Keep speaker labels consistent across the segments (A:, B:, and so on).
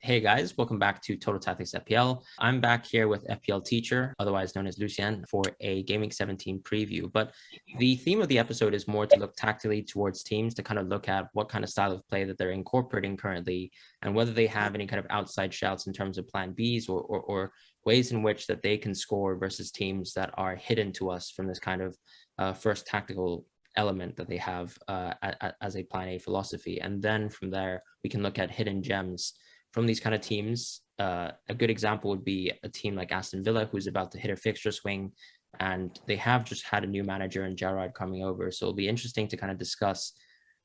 A: Hey guys, welcome back to Total Tactics FPL. I'm back here with FPL Teacher, otherwise known as Lucien, for a Gaming 17 preview. But the theme of the episode is more to look tactically towards teams to kind of look at what kind of style of play that they're incorporating currently and whether they have any kind of outside shouts in terms of plan Bs or ways in which that they can score versus teams that are hidden to us from this kind of first tactical element that they have as a plan A philosophy. And then from there, we can look at hidden gems from these kind of teams. A good example would be a team like Aston Villa, who's about to hit a fixture swing, and they have just had a new manager in Gerrard coming over. So it'll be interesting to kind of discuss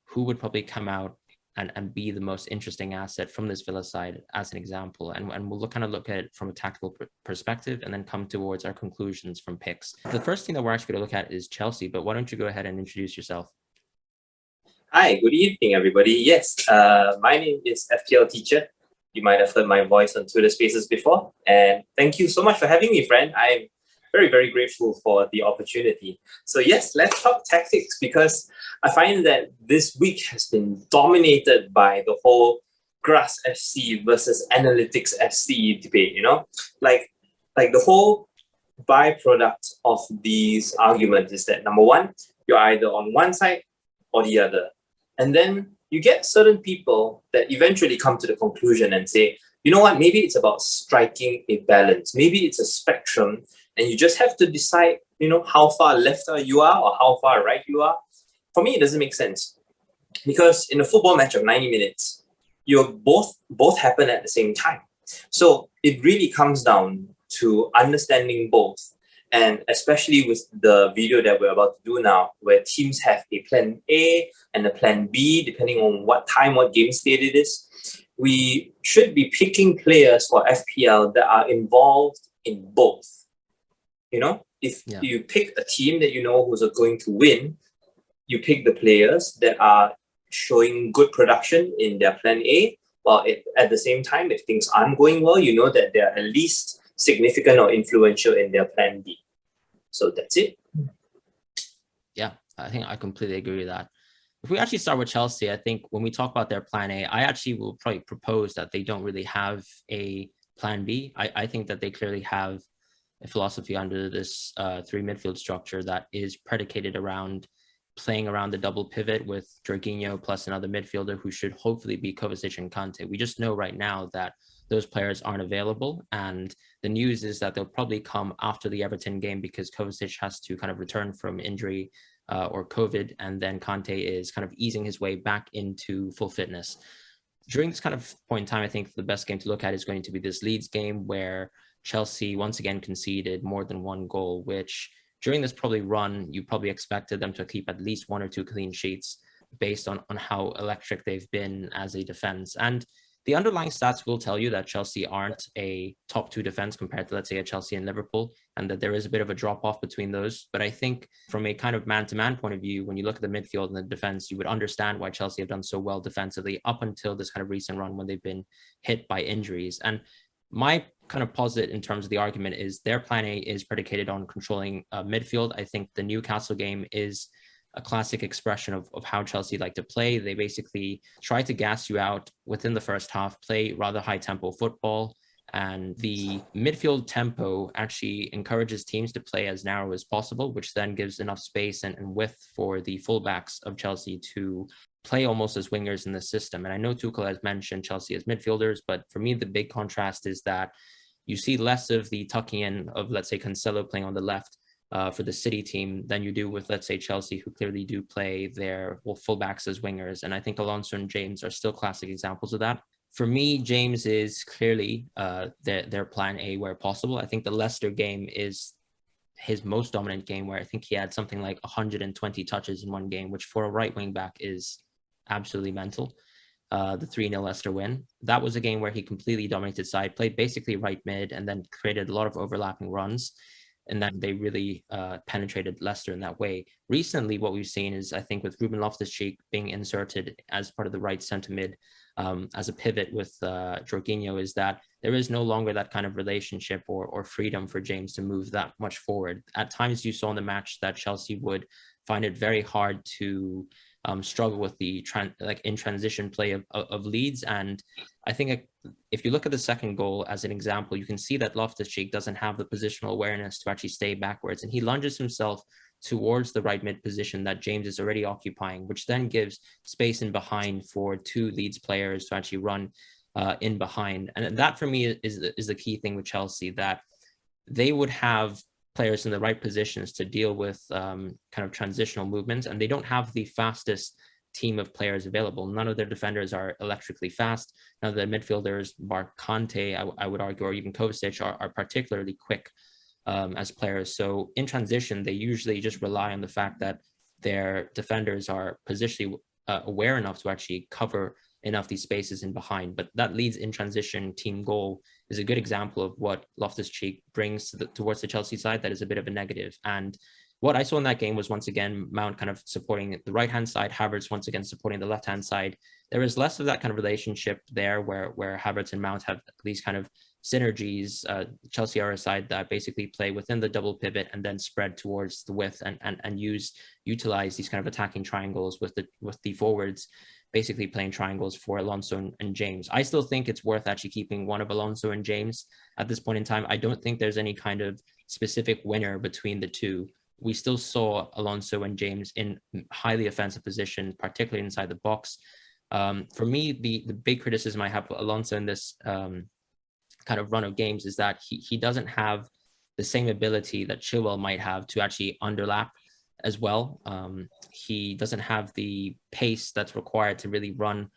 A: who would probably come out and be the most interesting asset from this Villa side as an example. And we'll kind of look at it from a tactical perspective and then come towards our conclusions from picks. The first thing that we're actually going to look at is Chelsea, but why don't you go ahead and introduce yourself?
B: Hi, good evening, everybody. Yes, my name is FPL Teacher. You might have heard my voice on Twitter Spaces before. And thank you so much for having me, Fran. I'm very, very grateful for the opportunity. So yes, let's talk tactics, because I find that this week has been dominated by the whole Grass FC versus Analytics FC debate, Like the whole byproduct of these arguments is that, number one, you're either on one side or the other. And then you get certain people that eventually come to the conclusion and say, you know what, maybe it's about striking a balance. Maybe it's a spectrum, and you just have to decide, how far left you are or how far right you are. For me, it doesn't make sense, because in a football match of 90 minutes, you're both happen at the same time. So it really comes down to understanding both. And especially with the video that we're about to do now, where teams have a plan A and a plan B, depending on what time, what game state it is, we should be picking players for FPL that are involved in both. If you pick a team that you know who's going to win, you pick the players that are showing good production in their plan A, while at the same time, if things aren't going well, you know that they're at least significant or influential in their plan B. So that's it.
A: Yeah, I think I completely agree with that. If we actually start with Chelsea, I think when we talk about their plan A, I actually will probably propose that they don't really have a plan B. I think that they clearly have a philosophy under this three midfield structure that is predicated around playing around the double pivot with Jorginho plus another midfielder who should hopefully be Kovacic and Kante. We just know right now that those players aren't available, and the news is that they'll probably come after the Everton game because Kovacic has to kind of return from injury or COVID, and then Kante is kind of easing his way back into full fitness. During this kind of point in time, I think the best game to look at is going to be this Leeds game, where Chelsea once again conceded more than one goal, which during this probably run, you probably expected them to keep at least one or two clean sheets based on how electric they've been as a defense. And the underlying stats will tell you that Chelsea aren't a top two defense compared to, let's say, a Chelsea and Liverpool, and that there is a bit of a drop off between those. But I think from a kind of man-to-man point of view, when you look at the midfield and the defense, you would understand why Chelsea have done so well defensively up until this kind of recent run when they've been hit by injuries. And my kind of posit in terms of the argument is their plan A is predicated on controlling midfield. I think the Newcastle game is a classic expression of how Chelsea like to play. They basically try to gas you out within the first half, play rather high tempo football, and the midfield tempo actually encourages teams to play as narrow as possible, which then gives enough space and width for the fullbacks of Chelsea to play almost as wingers in the system. And I know Tuchel has mentioned Chelsea as midfielders, but for me, the big contrast is that you see less of the tucking in of, let's say, Cancelo playing on the left for the City team than you do with, let's say, Chelsea, who clearly do play their fullbacks as wingers. And I think Alonso and James are still classic examples of that. For me, James is clearly their plan A where possible. I think the Leicester game is his most dominant game, where I think he had something like 120 touches in one game, which for a right wing back is absolutely mental. The 3-0 Leicester win. That was a game where he completely dominated side, played basically right mid, and then created a lot of overlapping runs. And then they really penetrated Leicester in that way. Recently, what we've seen is, I think, with Ruben Loftus-Cheek being inserted as part of the right centre mid as a pivot with Jorginho, is that there is no longer that kind of relationship or freedom for James to move that much forward. At times, you saw in the match that Chelsea would find it very hard to struggle with the in transition play of Leeds. And I think if you look at the second goal as an example, you can see that Loftus-Cheek doesn't have the positional awareness to actually stay backwards, and he lunges himself towards the right mid position that James is already occupying, which then gives space in behind for two Leeds players to actually run in behind. And that for me is the key thing with Chelsea, that they would have players in the right positions to deal with kind of transitional movements, and they don't have the fastest team of players available. None of their defenders are electrically fast. None of their midfielders, bar Conte, I would argue, or even Kovacic, are particularly quick as players. So in transition, they usually just rely on the fact that their defenders are positionally aware enough to actually cover enough these spaces in behind. But that Leeds in transition team goal is a good example of what Loftus-Cheek brings towards the Chelsea side that is a bit of a negative. And what I saw in that game was, once again, Mount kind of supporting the right-hand side, Havertz once again supporting the left-hand side. There is less of that kind of relationship there where Havertz and Mount have these kind of synergies. Chelsea are a side that basically play within the double pivot and then spread towards the width and utilize these kind of attacking triangles with the forwards basically playing triangles for Alonso and James. I still think it's worth actually keeping one of Alonso and James at this point in time. I don't think there's any kind of specific winner between the two. We still saw Alonso and James in highly offensive positions, particularly inside the box. For me, the big criticism I have for Alonso in this kind of run of games is that he doesn't have the same ability that Chilwell might have to actually underlap as well. He doesn't have the pace that's required to really run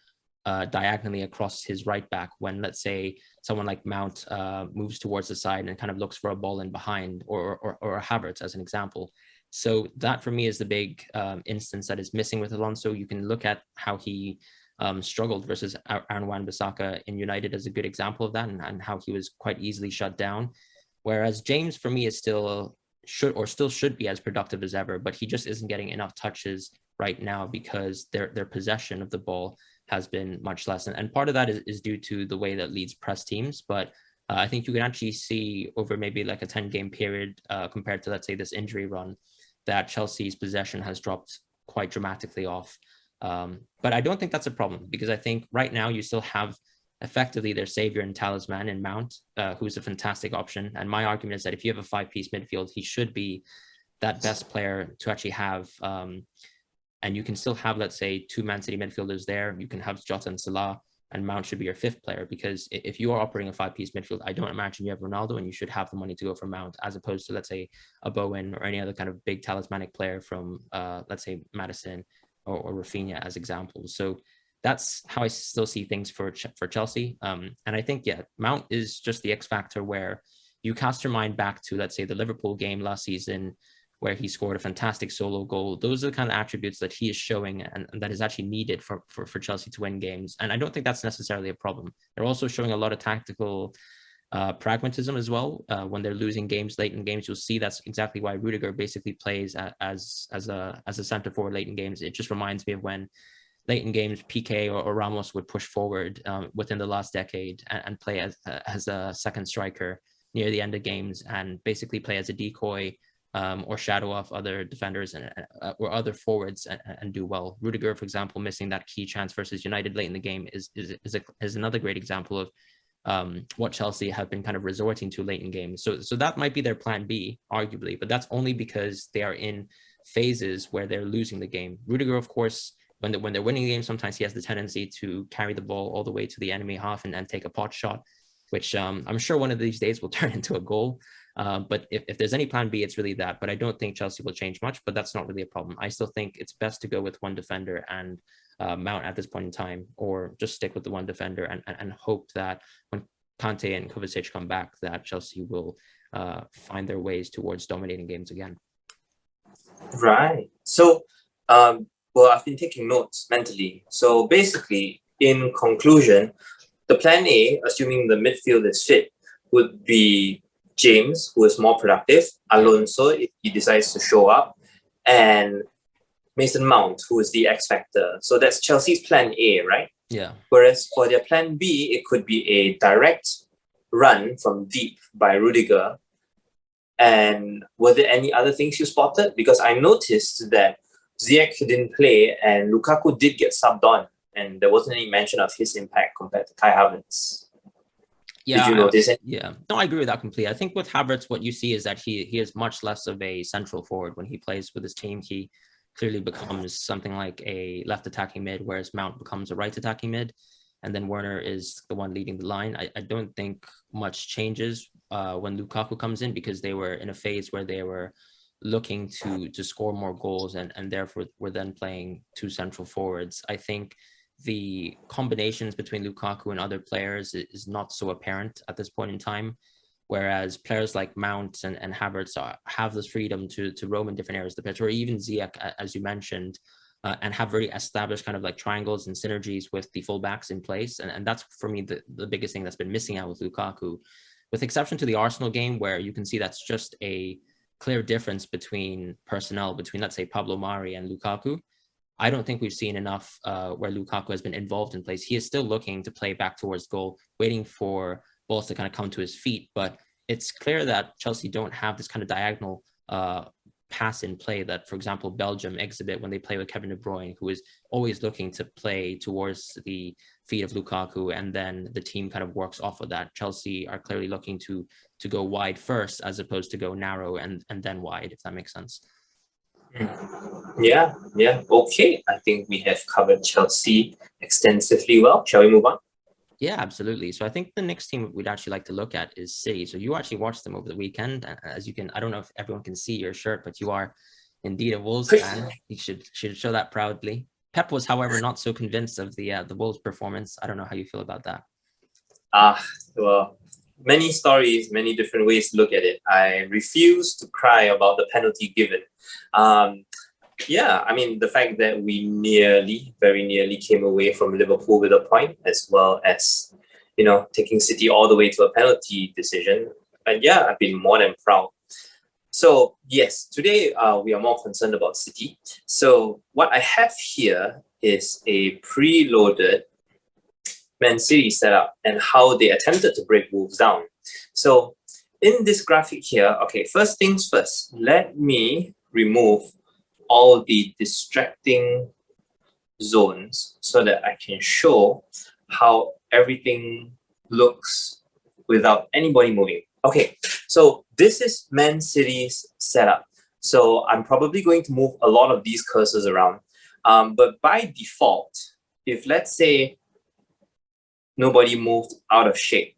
A: diagonally across his right back when, let's say, someone like Mount moves towards the side and kind of looks for a ball in behind, or a Havertz as an example. So that for me is the big instance that is missing with Alonso. You can look at how he struggled versus Aaron Wan-Bissaka in United as a good example of that, and how he was quite easily shut down. Whereas James for me is still should be as productive as ever, but he just isn't getting enough touches right now because their possession of the ball has been much less. And part of that is due to the way that Leeds press teams. But I think you can actually see over maybe like a 10-game period compared to, let's say, this injury run, that Chelsea's possession has dropped quite dramatically off. But I don't think that's a problem, because I think right now you still have effectively their savior and talisman in Mount, who's a fantastic option. And my argument is that if you have a 5-piece midfield, he should be that best player to actually have. And you can still have, let's say, two Man City midfielders there. You can have Jota and Salah, and Mount should be your 5th player, because if you are operating a 5-piece midfield, I don't imagine you have Ronaldo, and you should have the money to go for Mount, as opposed to, let's say, a Bowen or any other kind of big talismanic player from, let's say, Madison or Rafinha as examples. So that's how I still see things for Chelsea. And I think, yeah, Mount is just the X factor, where you cast your mind back to, let's say, the Liverpool game last season, where he scored a fantastic solo goal. Those are the kind of attributes that he is showing and that is actually needed for Chelsea to win games. And I don't think that's necessarily a problem. They're also showing a lot of tactical pragmatism as well. When they're losing games late in games, you'll see that's exactly why Rudiger basically plays as a center forward late in games. It just reminds me of when late in games PK or Ramos would push forward within the last decade and play as a second striker near the end of games, and basically play as a decoy or shadow off other defenders or other forwards and do well. Rudiger, for example, missing that key chance versus United late in the game is another great example of what Chelsea have been kind of resorting to late in games. So that might be their plan B, arguably, but that's only because they are in phases where they're losing the game. Rudiger, of course, when they're winning the game, sometimes he has the tendency to carry the ball all the way to the enemy half and take a pot shot, which I'm sure one of these days will turn into a goal. But if there's any plan B, it's really that. But I don't think Chelsea will change much, but that's not really a problem. I still think it's best to go with one defender and Mount at this point in time, or just stick with the one defender and hope that when Conte and Kovacic come back, that Chelsea will find their ways towards dominating games again.
B: Right. So, well, I've been taking notes mentally. So basically, in conclusion, the plan A, assuming the midfield is fit, would be James, who is more productive, Alonso, if he decides to show up, and Mason Mount, who is the X factor. So that's Chelsea's plan A, right?
A: Yeah.
B: Whereas for their plan B, it could be a direct run from deep by Rudiger. And were there any other things you spotted? Because I noticed that Ziyech didn't play and Lukaku did get subbed on, and there wasn't any mention of his impact compared to Kai Havertz.
A: Yeah,
B: did you notice it?
A: Yeah, no, I agree with that completely. I think with Havertz, what you see is that he is much less of a central forward when he plays with his team. He clearly becomes something like a left attacking mid, whereas Mount becomes a right attacking mid, and then Werner is the one leading the line. I don't think much changes when Lukaku comes in, because they were in a phase where they were looking to score more goals, and therefore were then playing two central forwards. I think the combinations between Lukaku and other players is not so apparent at this point in time, whereas players like Mount and Havertz have this freedom to roam in different areas of the pitch, or even Ziyech, as you mentioned, and have very established kind of like triangles and synergies with the fullbacks in place. And that's, for me, the biggest thing that's been missing out with Lukaku, with exception to the Arsenal game, where you can see that's just a clear difference between personnel between, let's say, Pablo Mari and Lukaku. I don't think we've seen enough where Lukaku has been involved in plays. He is still looking to play back towards goal, waiting for balls to kind of come to his feet. But it's clear that Chelsea don't have this kind of diagonal pass in play that, for example, Belgium exhibit when they play with Kevin De Bruyne, who is always looking to play towards the feet of Lukaku, and then the team kind of works off of that. Chelsea are clearly looking to go wide first, as opposed to go narrow and then wide, if that makes sense.
B: Yeah. Okay, I think we have covered Chelsea extensively well. Shall we move on?
A: Yeah, absolutely. So I think the next team we'd actually like to look at is City. So you actually watched them over the weekend. As you can, I don't know if everyone can see your shirt, but you are indeed a Wolves fan. You should show that proudly. Pep was, however, not so convinced of the Wolves' performance. I don't know how you feel about that.
B: Well, many stories, many different ways to look at it. I refuse to cry about the penalty given. Yeah, I mean, the fact that we very nearly came away from Liverpool with a point, as well as, taking City all the way to a penalty decision. And yeah, I've been more than proud. So yes, today we are more concerned about City. So what I have here is a preloaded Man City setup and how they attempted to break Wolves down. So in this graphic here, okay, first things first, let me remove all the distracting zones so that I can show how everything looks without anybody moving. Okay, so this is Man City's setup. So I'm probably going to move a lot of these cursors around. But by default, if let's say nobody moved out of shape,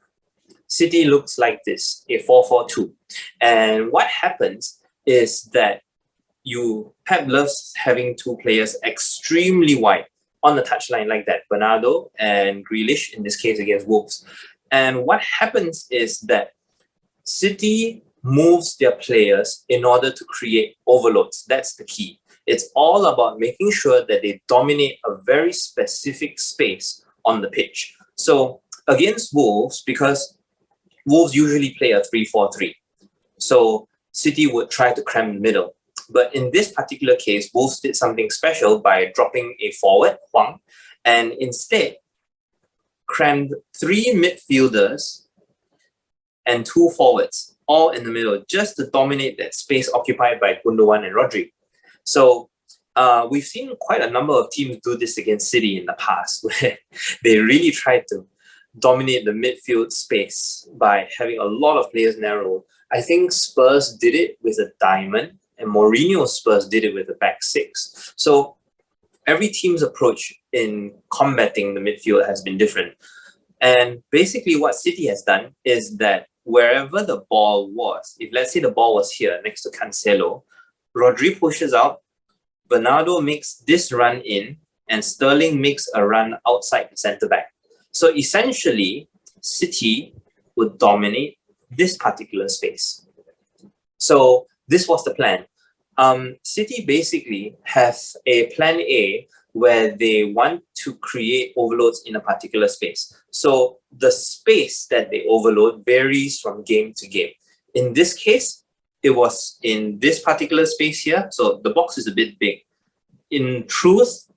B: City looks like this, a 4-4-2. And what happens is that Pep loves having two players extremely wide on the touchline like that, Bernardo and Grealish, in this case against Wolves. And what happens is that City moves their players in order to create overloads. That's the key. It's all about making sure that they dominate a very specific space on the pitch. So against Wolves, because Wolves usually play a 3-4-3, so City would try to cram the middle. But in this particular case, Wolves did something special by dropping a forward, Huang, and instead crammed 3 midfielders and 2 forwards, all in the middle, just to dominate that space occupied by Gundogan and Rodri. So we've seen quite a number of teams do this against City in the past, where they really tried to dominate the midfield space by having a lot of players narrow. I think Spurs did it with a diamond, and Mourinho's Spurs did it with a back 6. So every team's approach in combating the midfield has been different. And basically what City has done is that wherever the ball was, if let's say the ball was here next to Cancelo, Rodri pushes out, Bernardo makes this run in, and Sterling makes a run outside the centre-back. So essentially, City would dominate this particular space. So this was the plan. City basically has a plan A where they want to create overloads in a particular space. So the space that they overload varies from game to game. In this case, it was in this particular space here. So the box is a bit big. In truth,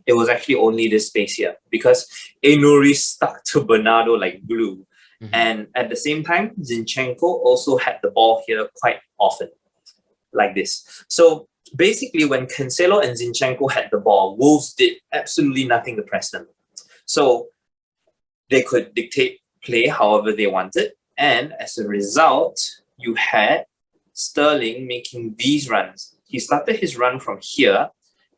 B: it was actually only this space here because Enuri stuck to Bernardo like glue. Mm-hmm. And at the same time, Zinchenko also had the ball here quite often, like this. So basically when Cancelo and Zinchenko had the ball, Wolves did absolutely nothing to press them. So they could dictate play however they wanted. And as a result, you had Sterling making these runs. He started his run from here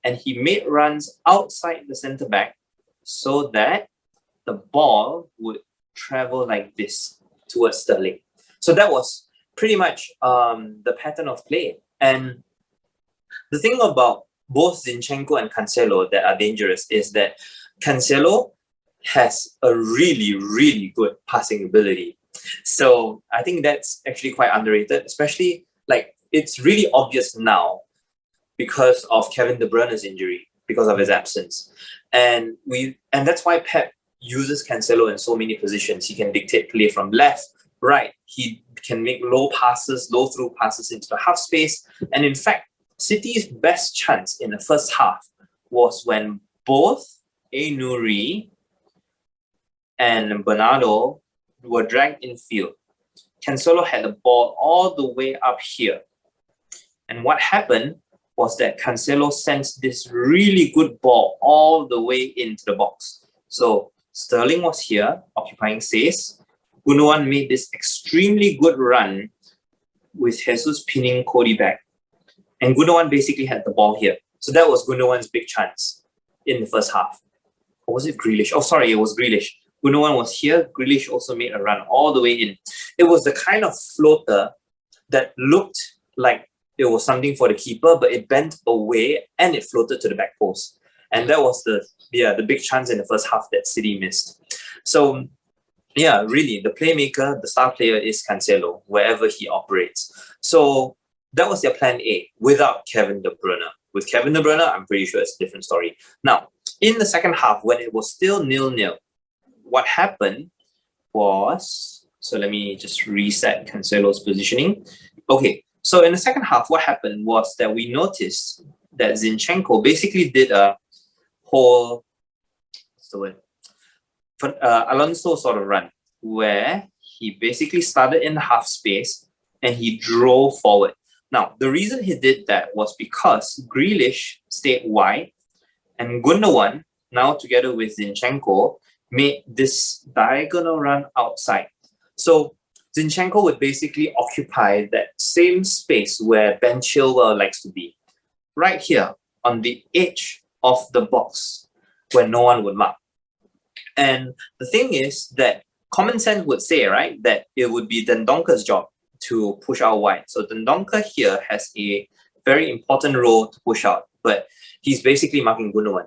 B: and he made runs outside the centre back so that the ball would travel like this towards Sterling. So that was pretty much the pattern of play. And the thing about both Zinchenko and Cancelo that are dangerous is that Cancelo has a really, really good passing ability. So I think that's actually quite underrated, especially like it's really obvious now because of Kevin De Bruyne's injury, because of his absence. And that's why Pep uses Cancelo in so many positions. He can dictate play from left, right. He can make low through passes into the half space. And in fact, City's best chance in the first half was when both Nouri and Bernardo were dragged in field. Cancelo had the ball all the way up here. And what happened was that Cancelo sent this really good ball all the way into the box. So Sterling was here, occupying space. Gundogan made this extremely good run with Jesus pinning Cody back. And Gundogan basically had the ball here. So that was Gundogan's big chance in the first half. Or was it Grealish? Oh, sorry, it was Grealish. Gundogan was here. Grealish also made a run all the way in. It was the kind of floater that looked like it was something for the keeper, but it bent away and it floated to the back post. And that was the big chance in the first half that City missed. So yeah, really, the playmaker, the star player is Cancelo, wherever he operates. So that was their plan A without Kevin De Bruyne. With Kevin De Bruyne, I'm pretty sure it's a different story. Now, in the second half, when it was still 0-0, what happened was, so let me just reset Cancelo's positioning. Okay, so in the second half, what happened was that we noticed that Zinchenko basically did a whole, Alonso sort of run, where he basically started in the half space and he drove forward. Now, the reason he did that was because Grealish stayed wide and Gundogan, now together with Zinchenko, made this diagonal run outside. So Zinchenko would basically occupy that same space where Ben Chilwell likes to be, right here on the edge of the box where no one would mark. And the thing is that common sense would say, right, that it would be Dendonker's job to push out wide. So Dendonker here has a very important role to push out, but he's basically marking Gundogan.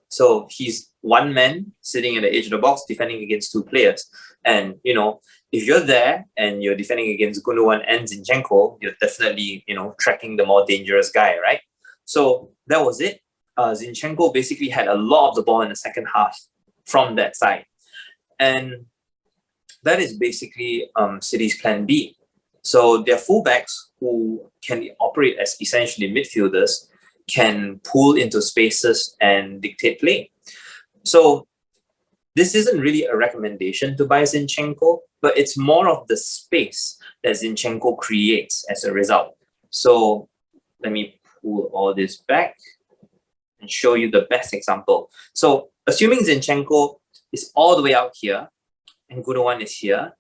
B: So he's one man sitting at the edge of the box defending against two players. And, you know, if you're there and you're defending against Gundogan and Zinchenko, you're definitely, you know, tracking the more dangerous guy, right? So that was it. Zinchenko basically had a lot of the ball in the second half from that side. And that is basically City's plan B. So their fullbacks, who can operate as essentially midfielders, can pull into spaces and dictate play. So this isn't really a recommendation to buy Zinchenko, but it's more of the space that Zinchenko creates as a result. So let me pull all this back and show you the best example. So assuming Zinchenko is all the way out here, and Gundogan is here,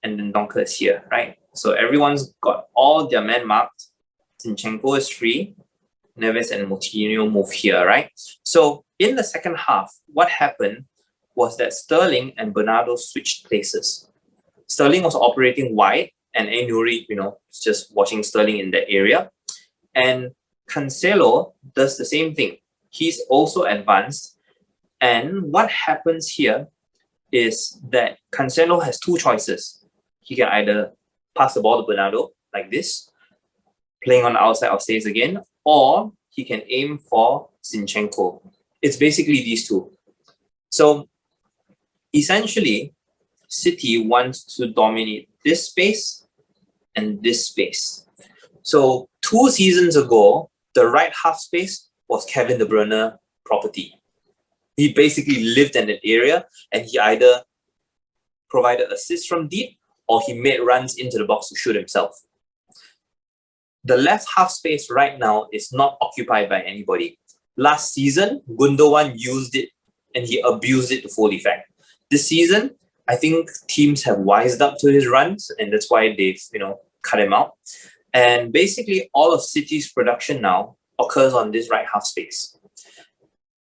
B: and then Donker is here, right? So everyone's got all their men marked. Zinchenko is free. Neves and Moutinho move here, right? So in the second half, what happened was that Sterling and Bernardo switched places. Sterling was operating wide, and Nouri, you know, just watching Sterling in that area. And Cancelo does the same thing. He's also advanced. And what happens here is that Cancelo has two choices. He can either pass the ball to Bernardo like this, playing on the outside of space again, or he can aim for Zinchenko. It's basically these two. So essentially, City wants to dominate this space and this space. So 2 seasons ago, the right half space was Kevin De Bruyne property. He basically lived in that area and he either provided assists from deep or he made runs into the box to shoot himself. the left half space right now is not occupied by anybody. Last season, Gundogan used it and he abused it to full effect. This season, I think teams have wised up to his runs, and that's why they've cut him out. And basically, all of City's production now occurs on this right half space,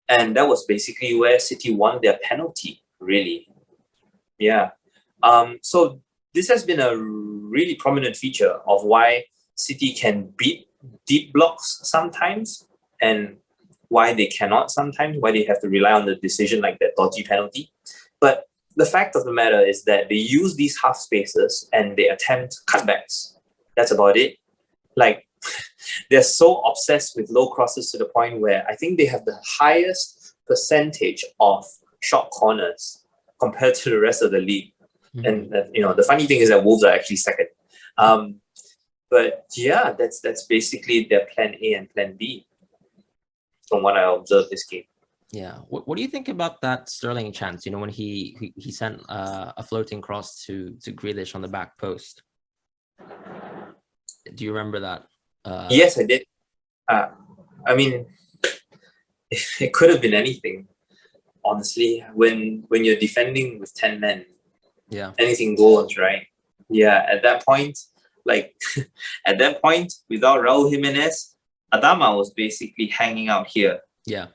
B: and that was basically where City won their penalty. Really, yeah. So this has been a really prominent feature of why City can beat deep blocks sometimes, and why they cannot sometimes, why they have to rely on the decision like that dodgy penalty. But the fact of the matter is that they use these half spaces and they attempt cutbacks. That's about it. Like, they're so obsessed with low crosses to the point where I think they have the highest percentage of short corners compared to the rest of the league. And the funny thing is that Wolves are actually second. But yeah, that's basically their plan A and plan B from what I observed this game.
A: Yeah. What do you think about that Sterling chance? When he sent a floating cross to Grealish on the back post. Do you remember that?
B: Yes, I did. I mean, it could have been anything. Honestly, when you're defending with 10 men,
A: yeah,
B: anything goes, right? Yeah, at that point, without Raul Jimenez, Adama was basically hanging out here.
A: Yeah.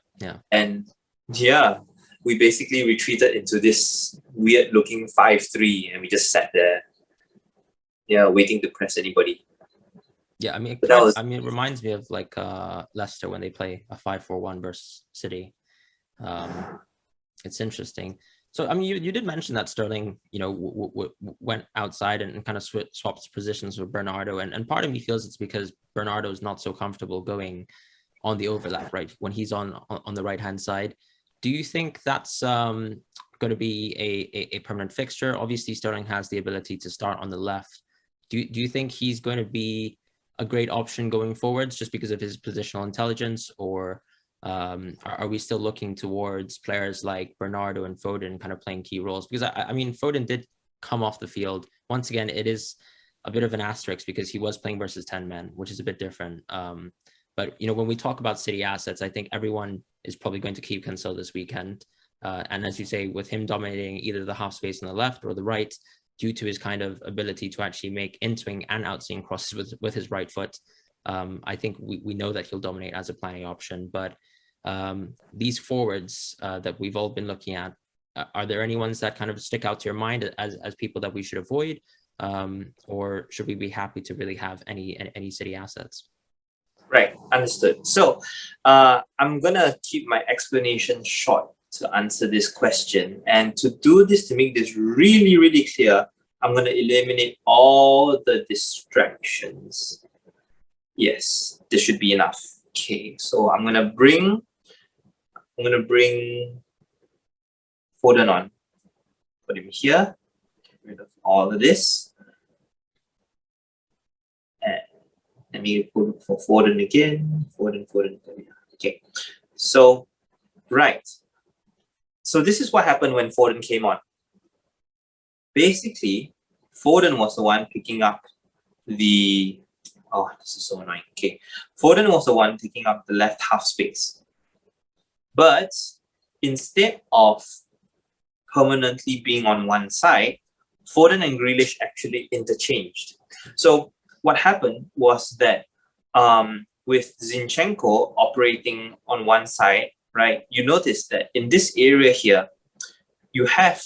B: And yeah, we basically retreated into this weird looking 5-3 and we just sat there, waiting to press anybody.
A: Yeah, I mean, it reminds me of like Leicester when they play a 5-4-1 versus City. It's interesting. So, I mean, you did mention that Sterling, went outside and kind of swapped positions with Bernardo. And part of me feels it's because Bernardo is not so comfortable going on the overlap, right? When he's on the right-hand side. Do you think that's going to be a permanent fixture? Obviously, Sterling has the ability to start on the left. Do you think he's going to be a great option going forwards just because of his positional intelligence, or are we still looking towards players like Bernardo and Foden kind of playing key roles? Because I mean, Foden did come off the field. Once again, it is a bit of an asterisk because he was playing versus 10 men, which is a bit different. But when we talk about City assets, I think everyone is probably going to keep Cancelo this weekend. And as you say, with him dominating either the half space on the left or the right, due to his kind of ability to actually make in-swing and out-swing crosses with his right foot, I think we know that he'll dominate as a planning option. But these forwards that we've all been looking at, are there any ones that kind of stick out to your mind as people that we should avoid? Or should we be happy to really have any City assets?
B: Right, understood. So I'm going to keep my explanation short to answer this question. And to do this, to make this really, really clear, I'm going to eliminate all the distractions. Yes, this should be enough. Okay, so I'm going to bring Foden on. Put him here. Get rid of all of this. And let me put for Foden again. Foden. Okay, so right. So this is what happened when Foden came on. Basically, Foden was the one picking up the... Oh, this is so annoying. Okay, Foden was the one picking up the left half space. But instead of permanently being on one side, Foden and Grealish actually interchanged. So what happened was that with Zinchenko operating on one side, right, you notice that in this area here, you have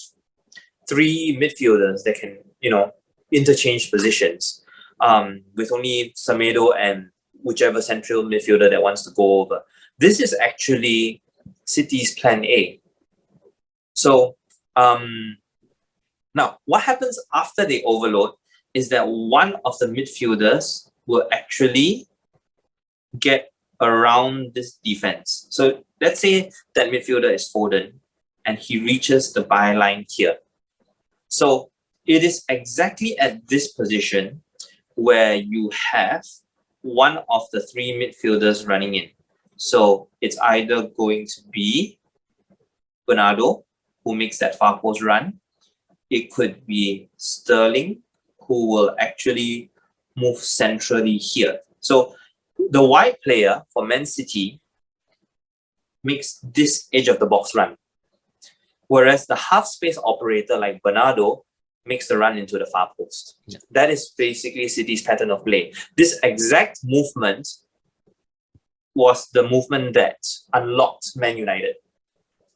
B: three midfielders that can, interchange positions with only Semedo and whichever central midfielder that wants to go over. This is actually City's plan A. So now what happens after they overload is that one of the midfielders will actually get around this defense. So let's say that midfielder is Foden and he reaches the byline here. So it is exactly at this position where you have one of the three midfielders running in. So it's either going to be Bernardo, who makes that far post run. It could be Sterling, who will actually move centrally here. So the wide player for Man City makes this edge of the box run, whereas the half space operator like Bernardo makes the run into the far post.
A: Yeah.
B: That is basically City's pattern of play. This exact movement was the movement that unlocked Man United.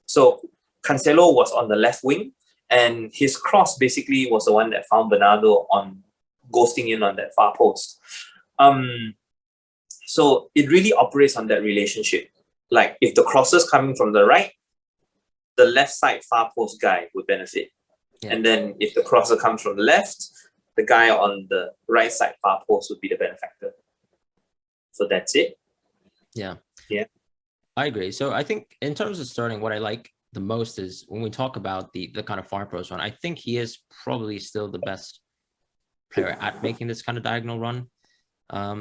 B: So Cancelo was on the left wing, and his cross basically was the one that found Bernardo on ghosting in on that far post. So it really operates on that relationship. Like if the cross is coming from the right, the left side far post guy would benefit. Yeah. And then if the crosser comes from the left, the guy on the right side far post would be the benefactor. So that's it.
A: Yeah.
B: Yeah.
A: I agree. So I think in terms of starting, what I like the most is when we talk about the kind of far post run, I think he is probably still the best player at making this kind of diagonal run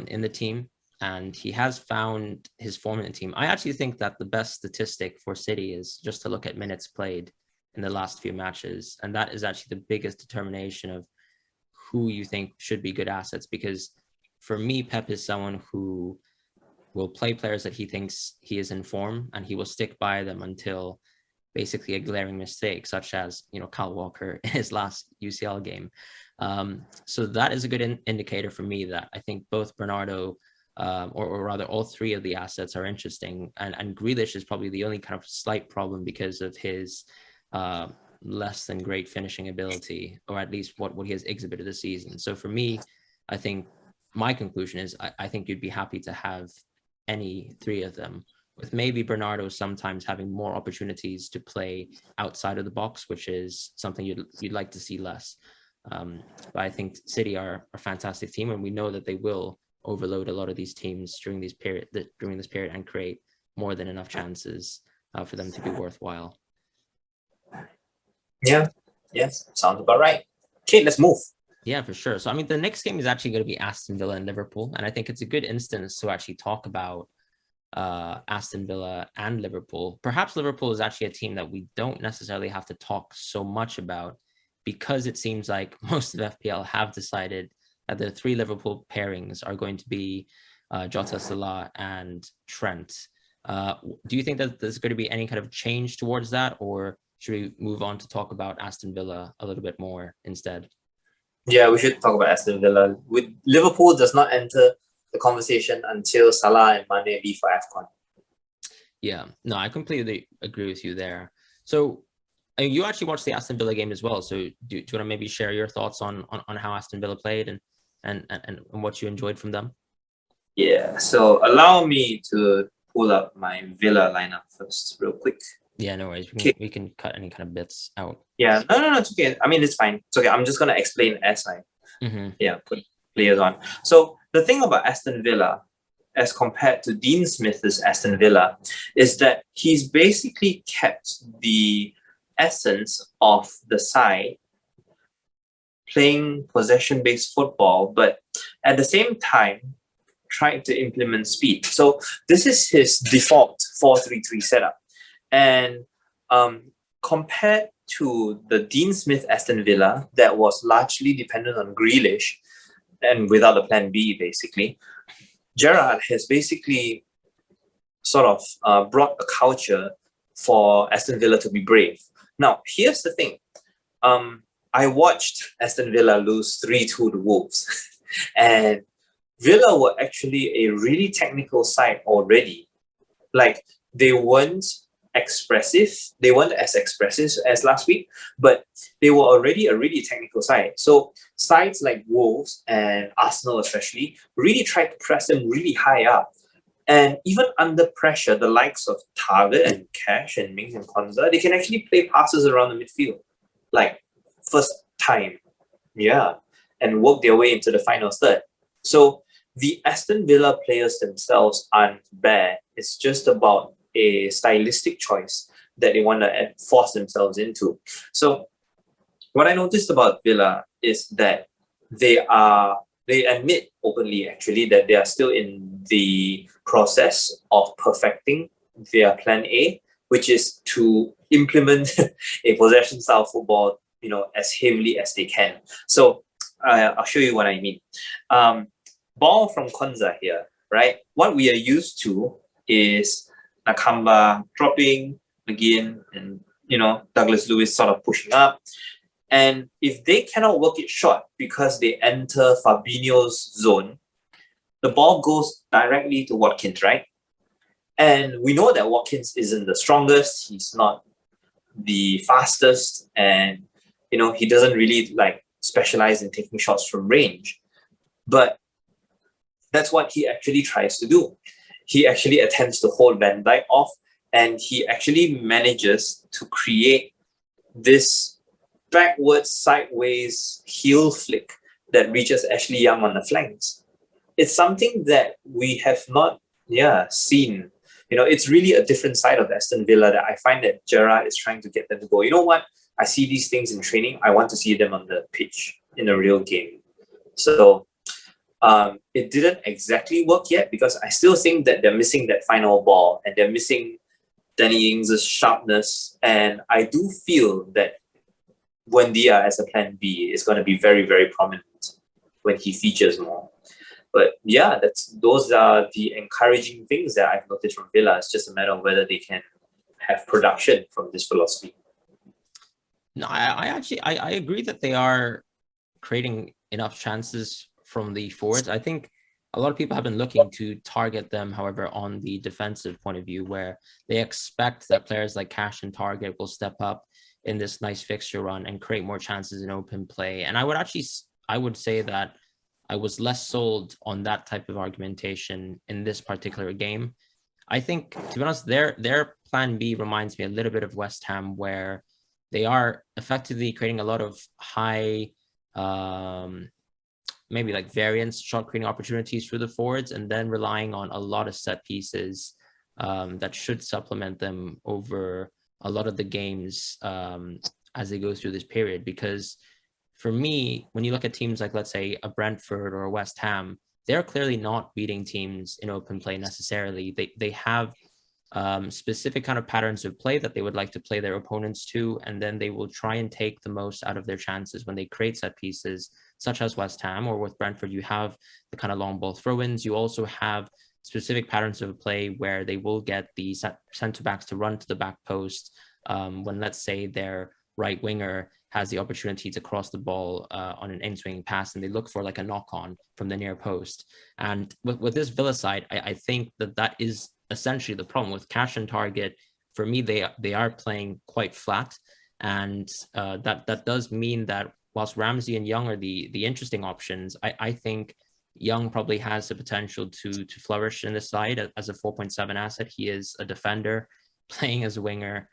A: in the team. And he has found his form in the team. I actually think that the best statistic for City is just to look at minutes played in the last few matches. And that is actually the biggest determination of who you think should be good assets. Because for me, Pep is someone who will play players that he thinks he is in form, and he will stick by them until basically a glaring mistake, such as, Kyle Walker in his last UCL game. So that is a good indicator for me that I think both Bernardo, or rather all three of the assets are interesting. And Grealish is probably the only kind of slight problem because of his less than great finishing ability, or at least what he has exhibited this season. So for me, I think my conclusion is I think you'd be happy to have any three of them, with maybe Bernardo sometimes having more opportunities to play outside of the box, which is something you'd like to see less. But I think City are a fantastic team, and we know that they will overload a lot of these teams during this period and create more than enough chances for them to be worthwhile.
B: Yeah. Yes. Sounds about right. Okay, let's move.
A: Yeah, for sure. So, I mean, the next game is actually going to be Aston Villa and Liverpool. And I think it's a good instance to actually talk about Aston Villa and Liverpool. Perhaps Liverpool is actually a team that we don't necessarily have to talk so much about, because it seems like most of FPL have decided that the three Liverpool pairings are going to be Jota, Salah, and Trent. Do you think that there's going to be any kind of change towards that, or should we move on to talk about Aston Villa a little bit more instead?
B: Yeah, we should talk about Aston Villa. With Liverpool does not enter the conversation until Salah and Mane leave for AFCON.
A: Yeah, no, I completely agree with you there. So you actually watched the Aston Villa game as well. So do you want to maybe share your thoughts on how Aston Villa played and what you enjoyed from them?
B: Yeah, so allow me to pull up my Villa lineup first real quick.
A: Yeah, no worries. We can cut any kind of bits out.
B: Yeah, no, it's okay. I mean, it's fine. It's okay. I'm just going to explain as I put players on. So the thing about Aston Villa, as compared to Dean Smith's Aston Villa, is that he's basically kept the essence of the side playing possession-based football, but at the same time, trying to implement speed. So this is his default 4-3-3 setup. And compared to the Dean Smith Aston Villa that was largely dependent on Grealish and without a plan B, basically, Gerrard has basically sort of brought a culture for Aston Villa to be brave. Now, here's the thing. I watched Aston Villa lose 3-2 to Wolves. And Villa were actually a really technical side already. Like, they weren't expressive. They weren't as expressive as last week, but they were already a really technical side. So sides like Wolves and Arsenal especially really tried to press them really high up. And even under pressure, the likes of Target and Cash and Mings and Konza, they can actually play passes around the midfield. Like, first time. Yeah. And work their way into the final third. So the Aston Villa players themselves aren't bad. It's just about a stylistic choice that they want to force themselves into. So what I noticed about Villa is that they admit openly actually that they are still in the process of perfecting their plan A, which is to implement a possession style football, as heavily as they can. So I'll show you what I mean. ball from Konza here, right? What we are used to is Nakamba dropping, McGinn, and Douglas Lewis sort of pushing up. And if they cannot work it short because they enter Fabinho's zone, the ball goes directly to Watkins, right? And we know that Watkins isn't the strongest. He's not the fastest, and he doesn't really specialize in taking shots from range. But that's what he actually tries to do. He actually attempts to hold Van Dijk off, and he actually manages to create this backwards, sideways heel flick that reaches Ashley Young on the flanks. It's something that we have not seen. It's really a different side of Aston Villa that I find that Gerrard is trying to get them to go, you know what? I see these things in training. I want to see them on the pitch in a real game. So it didn't exactly work yet because I still think that they're missing that final ball and they're missing Danny Ings' sharpness. And I do feel that Buendia as a plan B is going to be very, very prominent when he features more. But yeah, those are the encouraging things that I've noticed from Villa. It's just a matter of whether they can have production from this philosophy.
A: No, I agree that they are creating enough chances from the forwards. I think a lot of people have been looking to target them, however, on the defensive point of view, where they expect that players like Cash and Target will step up in this nice fixture run and create more chances in open play. And I would say that I was less sold on that type of argumentation in this particular game. I think, to be honest, their plan B reminds me a little bit of West Ham, where they are effectively creating a lot of high, maybe like variance shot creating opportunities for the forwards, and then relying on a lot of set pieces that should supplement them over a lot of the games as they go through this period. Because for me, when you look at teams like, let's say, a Brentford or a West Ham, they're clearly not beating teams in open play necessarily. They have specific kind of patterns of play that they would like to play their opponents to, and then they will try and take the most out of their chances when they create set pieces, such as West Ham. Or with Brentford, you have the kind of long ball throw-ins. You also have specific patterns of play where they will get the centre-backs to run to the back post when, let's say, their right winger has the opportunity to cross the ball on an in-swinging pass, and they look for like a knock-on from the near post. And with this Villa side, I think that is essentially the problem with Cash and Target. For me, they are playing quite flat, and that does mean that whilst Ramsey and Young are the interesting options, I think Young probably has the potential to flourish in this side as a 4.7 asset. He is a defender playing as a winger.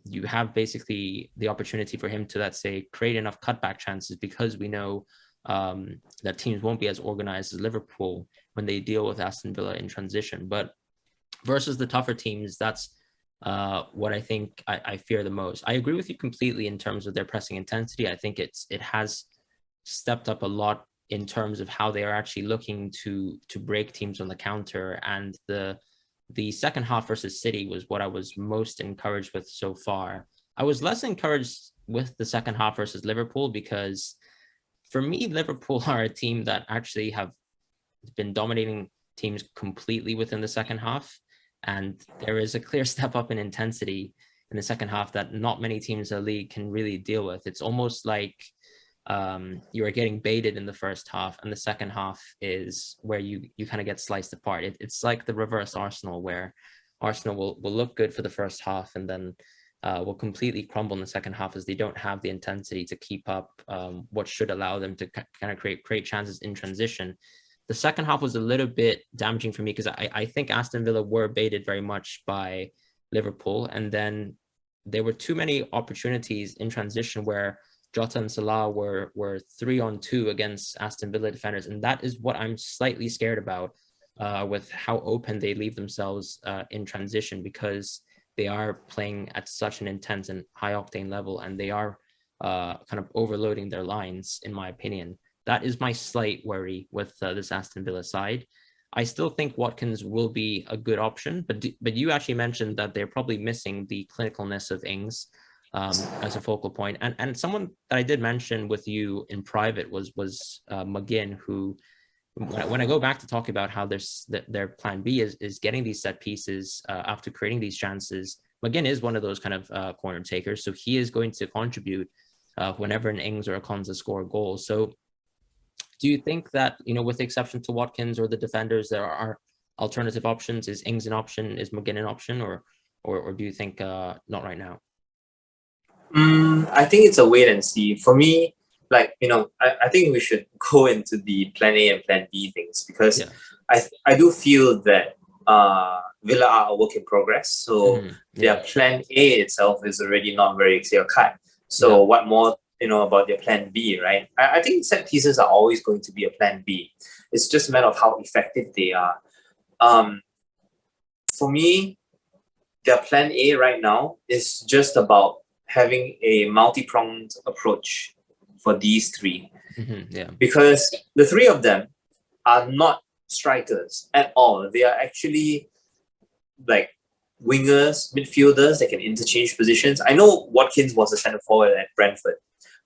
A: You have basically the opportunity for him to, let's say, create enough cutback chances, because we know that teams won't be as organized as Liverpool when they deal with Aston Villa in transition. But versus the tougher teams, that's what I think I fear the most. I agree with you completely in terms of their pressing intensity. I think it has stepped up a lot in terms of how they are actually looking to break teams on the counter. And the second half versus City was what I was most encouraged with so far. I was less encouraged with the second half versus Liverpool, because for me, Liverpool are a team that actually have been dominating teams completely within the second half. And there is a clear step up in intensity in the second half that not many teams in the league can really deal with. It's almost like you are getting baited in the first half, and the second half is where you kind of get sliced apart. It's like the reverse Arsenal, where Arsenal will look good for the first half and then will completely crumble in the second half, as they don't have the intensity to keep up what should allow them to kind of create chances in transition. The second half was a little bit damaging for me, because I think Aston Villa were baited very much by Liverpool, and then there were too many opportunities in transition where Jota and Salah were 3-on-2 against Aston Villa defenders. And that is what I'm slightly scared about with how open they leave themselves in transition, because they are playing at such an intense and high octane level, and they are kind of overloading their lines, in my opinion. That is my slight worry with this Aston Villa side. I still think Watkins will be a good option, but you actually mentioned that they're probably missing the clinicalness of Ings as a focal point. And someone that I did mention with you in private was McGinn, who when I go back to talk about how their plan B is getting these set pieces after creating these chances, McGinn is one of those kind of corner takers. So he is going to contribute whenever an Ings or a Konsa score a goal. So do you think that, with the exception to Watkins or the defenders, there are alternative options? Is Ings an option? Is McGinn an option? Or do you think not right now?
B: I think it's a wait and see. For me, I think we should go into the plan A and plan B things, because I do feel that Villa are a work in progress. So their plan A itself is already not very clear cut. So what more, about their plan B, right? I think set pieces are always going to be a plan B. It's just a matter of how effective they are. For me, their plan A right now is just about having a multi-pronged approach for these three. Because the three of them are not strikers at all. They are actually like wingers, midfielders that can interchange positions. I know Watkins was a centre forward at Brentford,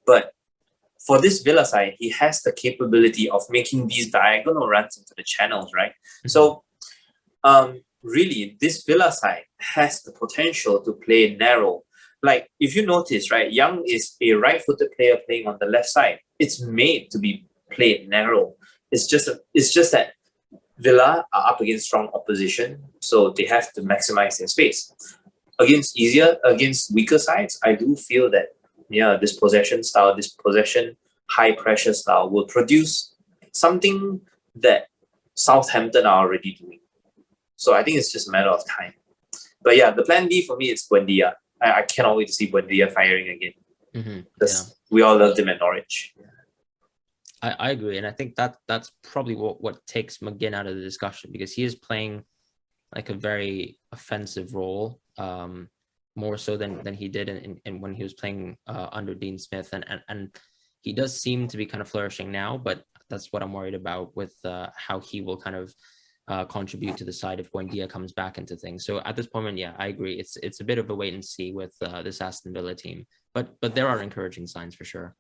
B: but for this Villa side, he has the capability of making these diagonal runs into the channels, right? So really, this Villa side has the potential to play narrow. Like, if you notice, right, Young is a right-footed player playing on the left side. It's made to be played narrow. It's just that Villa are up against strong opposition, so they have to maximize their space. Against weaker sides, I do feel that this possession style, this possession high pressure style will produce something that Southampton are already doing. So I think it's just a matter of time. But yeah, the plan B for me is Buendia. I cannot wait to see Buendia firing again. Because we all loved him at Norwich.
A: I agree. And I think that's probably what takes McGinn out of the discussion, because he is playing like a very offensive role, more so than he did in when he was playing under Dean Smith. And he does seem to be kind of flourishing now, but that's what I'm worried about with how he will kind of contribute to the side if Buendia comes back into things. So at this point, I agree. It's a bit of a wait and see with this Aston Villa team, but there are encouraging signs for sure.